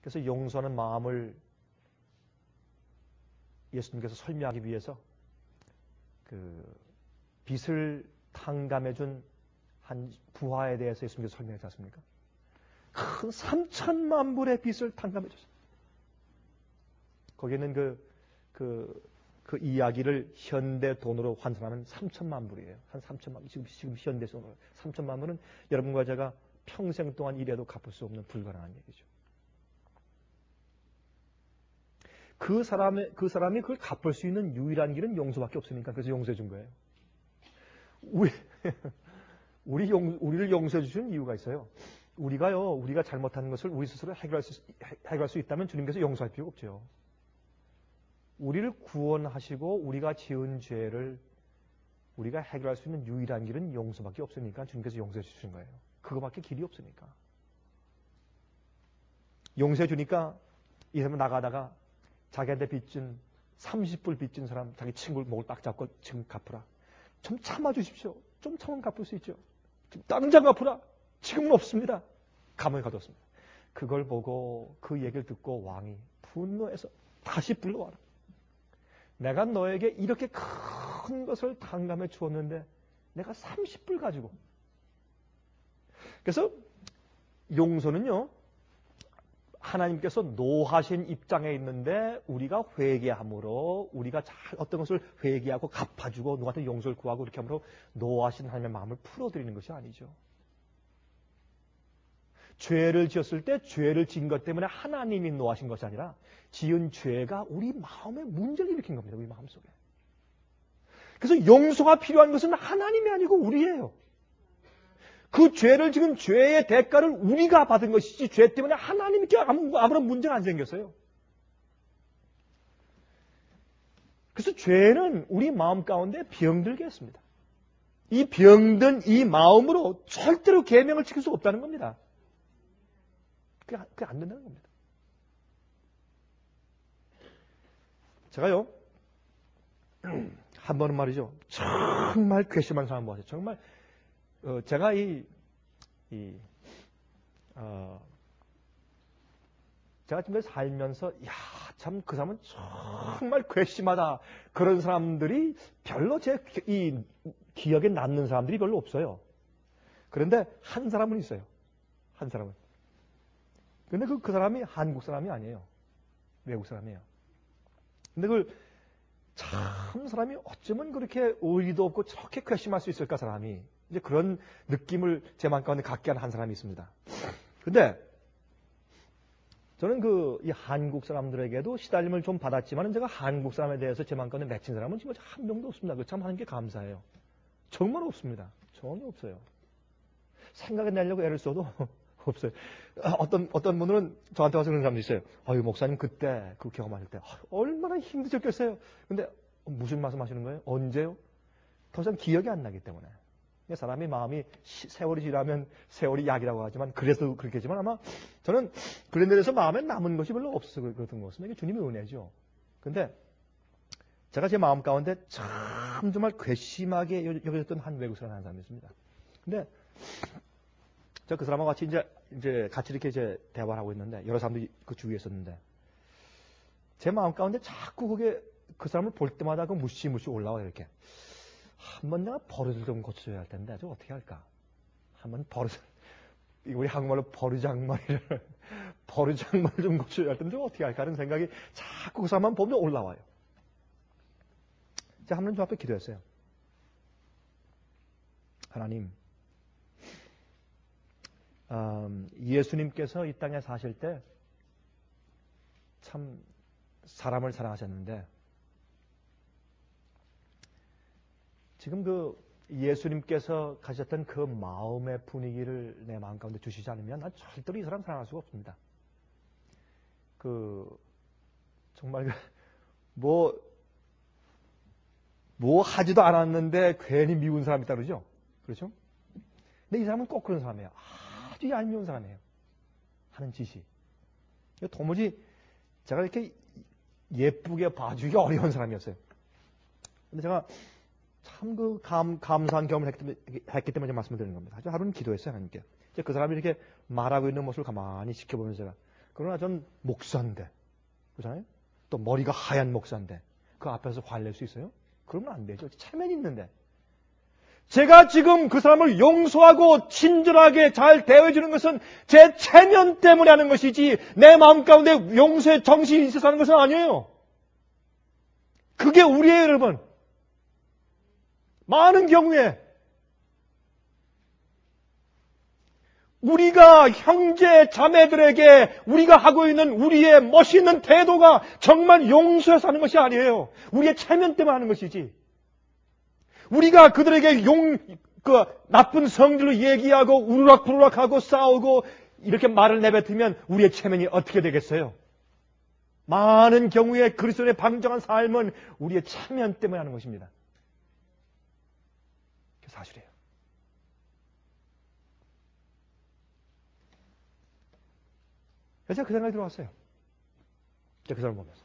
그래서 용서하는 마음을 예수님께서 설명하기 위해서 그 빚을 탕감해준 한 부하에 대해서 예수님께서 설명하지 않습니까? 큰 3천만 불의 빚을 탕감해줬어요. 거기에는 그 이야기를 현대 돈으로 환산하면 3천만 불이에요. 한 3천만, 지금 현대 돈으로 3천만 불은 여러분과 제가 평생 동안 일해도 갚을 수 없는 불가능한 얘기죠. 그 사람이 그걸 갚을 수 있는 유일한 길은 용서밖에 없으니까 그래서 용서해 준 거예요. 우리를 용서해 주시는 이유가 있어요. 우리가 잘못한 것을 우리 스스로 해결할 수 있다면 주님께서 용서할 필요가 없죠. 우리를 구원하시고 우리가 지은 죄를 우리가 해결할 수 있는 유일한 길은 용서밖에 없으니까 주님께서 용서해 주시는 거예요. 그거밖에 길이 없으니까. 용서해 주니까 이 사람은 나가다가 자기한테 빚진 30불 빚진 사람 자기 친구를 목을 딱 잡고 지금 갚으라. 좀 참아주십시오. 좀 참으면 갚을 수 있죠. 당장 갚으라. 지금은 없습니다. 감옥에 가뒀습니다. 그걸 보고 그 얘기를 듣고 왕이 분노해서 다시 불러와라. 내가 너에게 이렇게 큰 것을 탕감해 주었는데 내가 30불 가지고. 그래서 용서는요. 하나님께서 노하신 입장에 있는데 우리가 회개함으로 우리가 어떤 것을 회개하고 갚아주고 누구한테 용서를 구하고 이렇게 함으로 노하신 하나님의 마음을 풀어드리는 것이 아니죠. 죄를 지었을 때 죄를 지은 것 때문에 하나님이 노하신 것이 아니라 지은 죄가 우리 마음에 문제를 일으킨 겁니다. 우리 마음속에. 그래서 용서가 필요한 것은 하나님이 아니고 우리예요. 그 죄를 지금 죄의 대가를 우리가 받은 것이지 죄 때문에 하나님께 아무런 문제가 안 생겼어요. 그래서 죄는 우리 마음 가운데 병들게 했습니다. 이 병든 이 마음으로 절대로 계명을 지킬 수 없다는 겁니다. 그게 안 된다는 겁니다. 제가요, 한 번은 말이죠. 정말 괘씸한 사람 보았어요. 정말 제가 제가 지금까지 살면서 참 그 사람은 정말 괘씸하다. 그런 사람들이 별로 제 기억에 남는 사람들이 별로 없어요. 그런데 한 사람은 있어요. 한 사람은. 근데 그 사람이 한국 사람이 아니에요. 외국 사람이에요. 근데 참 사람이 어쩌면 그렇게 의리도 없고 저렇게 괘씸할 수 있을까 사람이. 이제 그런 느낌을 제 마음 가운데 갖게 하는 한 사람이 있습니다. 근데 저는 이 한국 사람들에게도 시달림을 좀 받았지만 제가 한국 사람에 대해서 제 마음 가운데 맺힌 사람은 지금 한 명도 없습니다. 그 참 하는 게 감사해요. 정말 없습니다. 전혀 없어요. 생각을 내려고 애를 써도 없어요. 어떤 분들은 저한테 와서 그런 사람도 있어요. 아유, 목사님 그때 그 경험하실 때 얼마나 힘드셨겠어요. 근데 무슨 말씀 하시는 거예요? 언제요? 더 이상 기억이 안 나기 때문에. 사람이 마음이 세월이 지나면 세월이 약이라고 하지만 그래도 그렇겠지만 아마 저는 그런 데서 마음에 남은 것이 별로 없어서 그랬던 것 같습니다. 이게 주님의 은혜죠. 근데 제가 제 마음 가운데 참 정말 괘씸하게 여겨졌던 한 외국 사람 한 사람이 있습니다. 근데 제가 그 사람하고 같이 이제 같이 이렇게 대화를 하고 있는데 여러 사람들이 그 주위에 있었는데 제 마음 가운데 자꾸 그 사람을 볼 때마다 그 무시무시 올라와요. 이렇게. 한번 내가 버릇을 좀 고쳐야 할 텐데 저 어떻게 할까? 한번 우리 한국말로 버르장머리를 좀 고쳐야 할 텐데 저 어떻게 할까 하는 생각이 자꾸 그 사람만 보면 올라와요. 제가 하나님 저 앞에 기도했어요. 하나님, 예수님께서 이 땅에 사실 때 참 사람을 사랑하셨는데 지금 예수님께서 가셨던 그 마음의 분위기를 내 마음 가운데 주시지 않으면 난 절대로 이 사람 사랑할 수가 없습니다. 정말 뭐 하지도 않았는데 괜히 미운 사람이 있다 그러죠? 그렇죠? 근데 이 사람은 꼭 그런 사람이에요. 아주 얄미운 사람이에요. 하는 짓이. 도무지 제가 이렇게 예쁘게 봐주기 어려운 사람이었어요. 근데 제가 참 감사한 경험을 했기 때문에 말씀을 드리는 겁니다. 하루는 기도했어요, 하나님께. 그 사람이 이렇게 말하고 있는 모습을 가만히 지켜보면서 제가 그러나 전 목사인데, 그렇잖아요? 또 머리가 하얀 목사인데 그 앞에서 화낼 수 있어요? 그러면 안 되죠. 체면이 있는데. 제가 지금 그 사람을 용서하고 친절하게 잘 대해주는 것은 제 체면 때문에 하는 것이지 내 마음 가운데 용서의 정신이 있어서 하는 것은 아니에요. 그게 우리예요, 여러분. 많은 경우에 우리가 형제 자매들에게 우리가 하고 있는 우리의 멋있는 태도가 정말 용서해서 하는 것이 아니에요. 우리의 체면 때문에 하는 것이지. 우리가 그들에게 나쁜 성질로 얘기하고 우르락부르락하고 싸우고 이렇게 말을 내뱉으면 우리의 체면이 어떻게 되겠어요? 많은 경우에 그리스도의 방정한 삶은 우리의 체면 때문에 하는 것입니다. 그게 사실이에요. 그래서 제가 그 생각이 들어왔어요. 제가 그 사람을 보면서.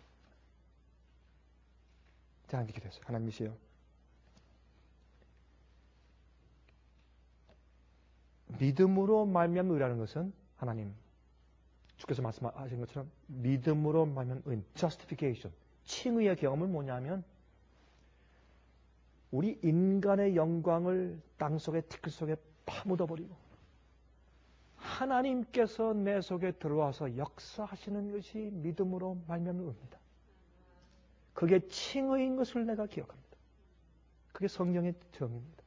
제가 함께 기도했어요. 하나님이시여. 믿음으로 말미암는 의라는 것은 하나님 주께서 말씀하신 것처럼 믿음으로 말미암는 의, justification, 칭의의 경험은 뭐냐면 우리 인간의 영광을 땅속에 티끌 속에 파묻어버리고 하나님께서 내 속에 들어와서 역사하시는 것이 믿음으로 말미암는 의입니다. 그게 칭의인 것을 내가 기억합니다. 그게 성령의 정의입니다.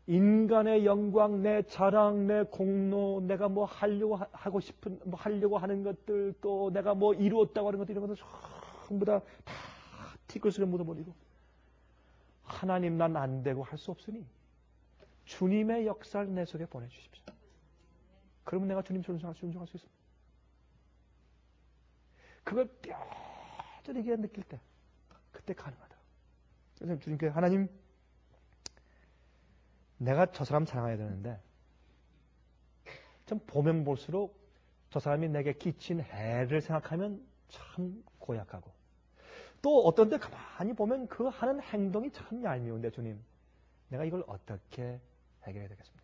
인간의 영광, 내 자랑, 내 공로, 내가 뭐 하려고 하고 싶은, 뭐 하려고 하는 것들, 또 내가 뭐 이루었다고 하는 것들, 이런 것들 전부 다 티끌 속에 묻어버리고 하나님 난 안 되고 할 수 없으니 주님의 역사를 내 속에 보내주십시오. 그러면 내가 주님 순종할 수 있습니다. 그걸 뼈저리게 느낄 때 그때 가능하다. 그래서 주님께 하나님 내가 저 사람 사랑해야 되는데 좀 보면 볼수록 저 사람이 내게 끼친 해를 생각하면 참 고약하고 또 어떤 때 가만히 보면 그 하는 행동이 참 얄미운데 주님 내가 이걸 어떻게 해결해야 되겠습니까?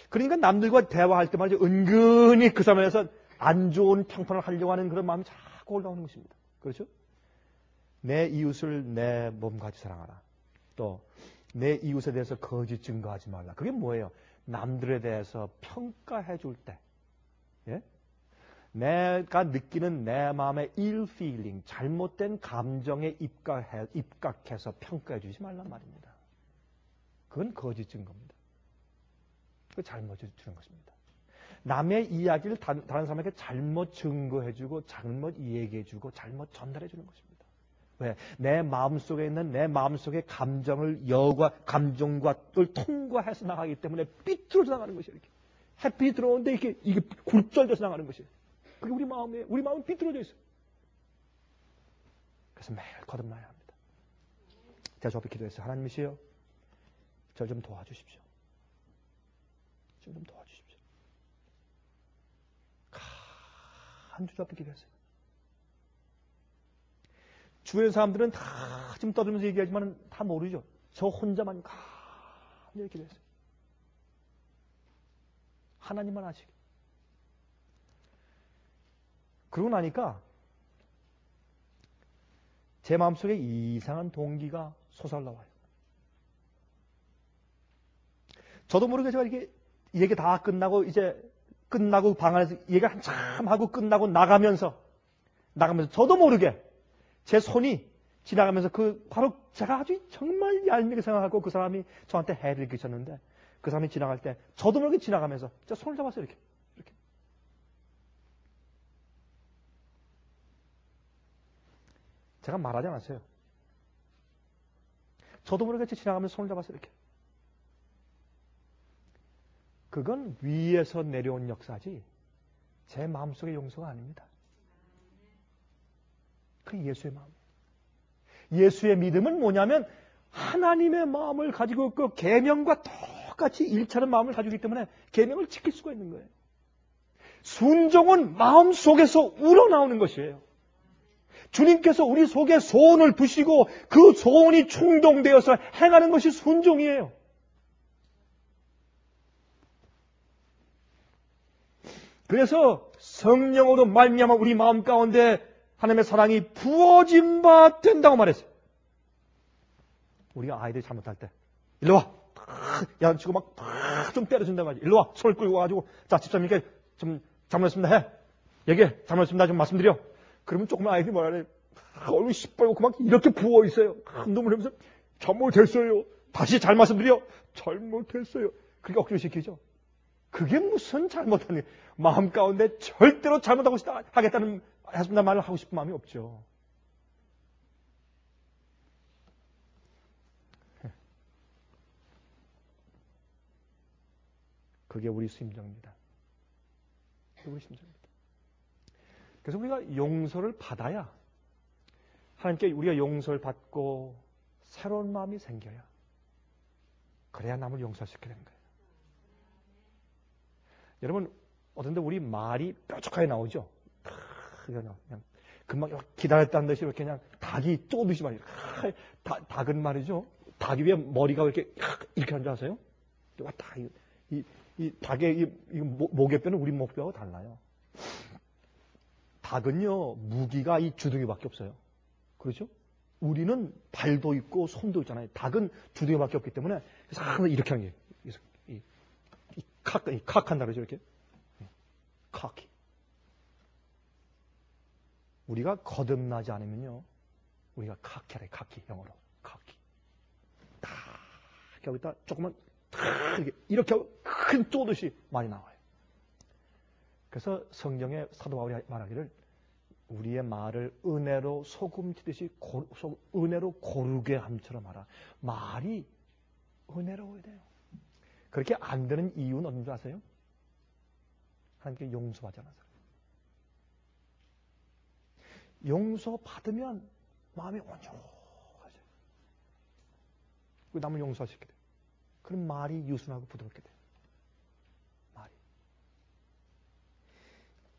그러니까 남들과 대화할 때 말이죠. 은근히 그 사람에서 안 좋은 평판을 하려고 하는 그런 마음이 자꾸 올라오는 것입니다. 그렇죠? 내 이웃을 내 몸같이 사랑하라. 또 내 이웃에 대해서 거짓 증거하지 말라. 그게 뭐예요? 남들에 대해서 평가해 줄 때 예? 내가 느끼는 내 마음의 ill feeling, 잘못된 감정에 입각해서 평가해 주지 말란 말입니다. 그건 거짓 증거입니다. 그 잘못 주는 것입니다. 남의 이야기를 다른 사람에게 잘못 증거해주고 잘못 얘기해주고 잘못 전달해주는 것입니다. 왜? 내 마음속에 있는 내 마음속의 감정을 감정과 통과해서 나가기 때문에 삐뚤어져 나가는 것이에요. 이렇게. 햇빛이 들어오는데 이게 굴절돼서 나가는 것이에요. 그게 우리 마음은 삐뚤어져 있어요. 그래서 매일 거듭나야 합니다. 제가 저 앞에 기도했어요. 하나님이시여, 저를 좀 도와주십시오. 좀 도와주십시오. 한 주 앞에 기도했어요. 주변 사람들은 다 지금 떠들면서 얘기하지만 다 모르죠. 저 혼자만 이렇게 기도했어요. 하나님만 아시게. 그러고 나니까 제 마음속에 이상한 동기가 솟아올라와요. 저도 모르게 제가 이렇게 얘기 다 끝나고 방 안에서 얘기 한참 하고 끝나고 나가면서 저도 모르게 제 손이 지나가면서 바로 제가 아주 정말 얄밉게 생각하고 그 사람이 저한테 해를 끼쳤는데 그 사람이 지나갈 때 저도 모르게 지나가면서 제가 손을 잡았어요. 이렇게. 제가 말하지 않았어요. 저도 모르게 지나가면서 손을 잡았어요. 이렇게. 그건 위에서 내려온 역사지 제 마음속의 용서가 아닙니다. 그 예수의 마음. 예수의 믿음은 뭐냐면 하나님의 마음을 가지고 그 계명과 똑같이 일치하는 마음을 가지고 있기 때문에 계명을 지킬 수가 있는 거예요. 순종은 마음속에서 우러나오는 것이에요. 주님께서 우리 속에 소원을 부시고 그 소원이 충동되어서 행하는 것이 순종이에요. 그래서 성령으로 말미암아 우리 마음 가운데 하나님의 사랑이 부어진 바 된다고 말했어요. 우리가 아이들이 잘못할 때 일로 와! 야치고 막 좀 때려준단 말이야. 일로 와! 손을 끌고 와가지고 자 집사님께 좀 잘못했습니다 해. 얘기해. 잘못했습니다. 좀 말씀드려. 그러면 조금 아이들이 뭐라 그래. 얼굴이 시뻘겋고 막 이렇게 부어있어요. 눈물 흘리면서 잘못했어요. 다시 잘 말씀드려. 잘못했어요. 그렇게 억지로 시키죠. 그게 무슨 잘못하는 마음 가운데 절대로 잘못하고 싶다 하겠다는 하겠습니다 말을 하고 싶은 마음이 없죠. 그게 우리 심정입니다. 그게 우리 심정입니다. 그래서 우리가 용서를 받아야 하나님께 우리가 용서를 받고 새로운 마음이 생겨야 그래야 남을 용서시키게 되는 거예요. 여러분 어떤 데 우리 말이 뾰족하게 나오죠. 그냥 금방 기다렸다는 듯이 이렇게 그냥 닭이 쪼듯이 말이에요. 닭은 말이죠. 닭 위에 머리가 이렇게 하는 줄 아세요? 왔다. 이 닭의 이 목에뼈는 우리 목뼈하고 달라요. 닭은요 무기가 이 주둥이밖에 없어요. 그렇죠? 우리는 발도 있고 손도 있잖아요. 닭은 주둥이밖에 없기 때문에 항상 이렇게 하는 게 칵한다 그러죠 이렇게. 칵이. 우리가 거듭나지 않으면요 우리가 카키래 카키 영어로 카키. 딱 여기다 조금만 이렇게 하고 큰 쪼듯이 많이 나와요. 그래서 성경의 사도 바울이 말하기를 우리의 말을 은혜로 소금 튀듯이 은혜로 고르게 함처럼 하라. 말이 은혜로워야 돼요. 그렇게 안 되는 이유는 어딘 줄 아세요? 하나님께 용서하지 않아서. 용서받으면 마음이 온전하죠. 남을 용서하시게 돼요. 그럼 말이 유순하고 부드럽게 돼요. 말이.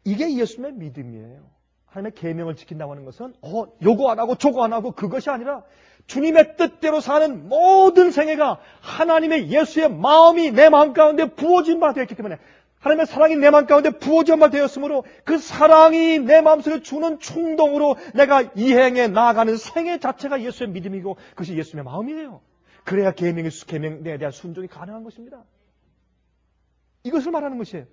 이게 예수님의 믿음이에요. 하나님의 계명을 지킨다고 하는 것은 요거 안 하고 저거 안 하고 그것이 아니라 주님의 뜻대로 사는 모든 생애가 하나님의 예수의 마음이 내 마음 가운데 부어진 바 되었기 때문에 하나님의 사랑이 내 마음 가운데 부어진 바 되었으므로 그 사랑이 내 마음속에 주는 충동으로 내가 이행해 나아가는 생애 자체가 예수의 믿음이고 그것이 예수의 마음이에요. 그래야 계명에 대한 순종이 가능한 것입니다. 이것을 말하는 것이에요.